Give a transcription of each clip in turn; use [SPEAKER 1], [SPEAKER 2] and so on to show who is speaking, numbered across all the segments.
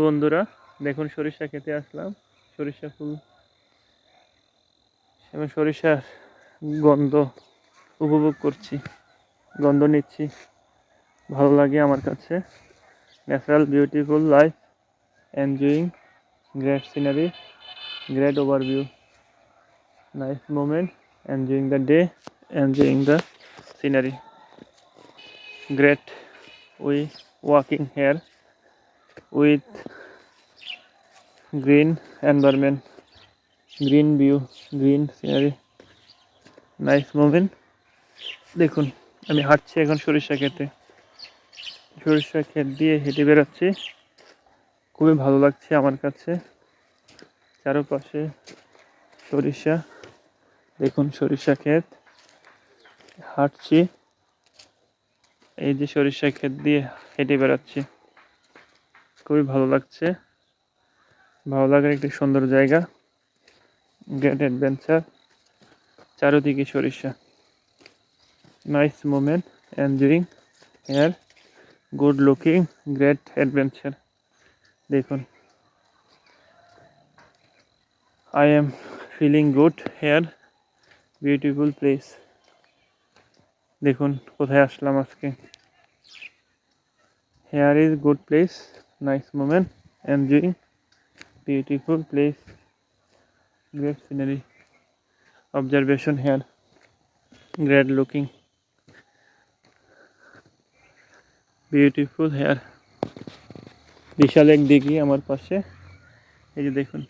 [SPEAKER 1] বন্ধুরা দেখুন সরিষা খেতে আসলাম। সরিষা ফুল এবং সরিষার গন্ধ উপভোগ করছি, গন্ধ নিচ্ছি। ভালো লাগে আমার কাছে। Natural beautiful life, enjoying great scenery, great overview, nice moment, enjoying the day, enjoying the scenery. Great. We walking here with green environment, green view, green scenery, nice moment. দেখুন আমি হাঁটছি এখন সরিষা ক্ষেতে, সরিষা ক্ষেত দিয়ে হেঁটে বেড়াচ্ছি। খুবই ভালো লাগছে আমার কাছে। চারপাশে সরিষা, দেখুন সরিষা ক্ষেত, হাঁটছি। এই যে সরিষা ক্ষেত দিয়ে হেঁটে বেড়াচ্ছি, খুবই ভালো লাগছে। ভালো লাগার একটি সুন্দর জায়গা, গ্রেট অ্যাডভেঞ্চার। চারদিকে সরিষা, nice moment, enjoying here, good looking, great adventure. দেখুন I am feeling good here, beautiful place. দেখুন কোথায় আসলাম আজকে। Here is good place, nice moment, enjoying beautiful place, great scenery, observation here, great looking, beautiful here. বিশাল এক দিঘি আমার পাশে, এই যে দেখুন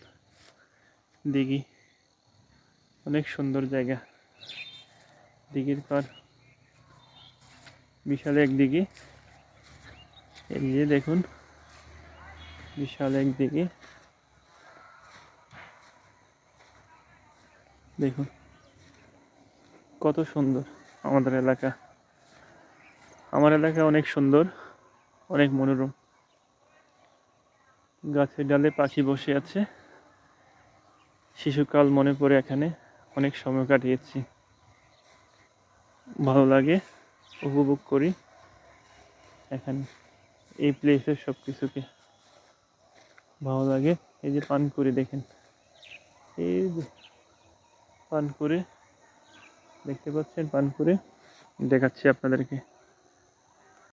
[SPEAKER 1] দিঘি, অনেক সুন্দর জায়গা। দিঘির পার, বিশাল এক দিঘি। এই যে দেখুন বিশাল এক দিঘি, দেখুন কত সুন্দর আমাদের এলাকা। আমার এলাকা অনেক সুন্দর, অনেক মনোরম। গাছের ডালে পাখি বসে আছে। শিশুকাল মনে পড়ে, এখানে অনেক সময় কাটিয়েছি। ভালো লাগে, উপভোগ করি এখানে এই প্লেসের সব কিছুকে। ভালো লাগে। এই যে পানকুড়ি দেখেন, এই যে পানকুড়ি দেখতে পাচ্ছেন, পানকুড়ি দেখাচ্ছি আপনাদেরকে।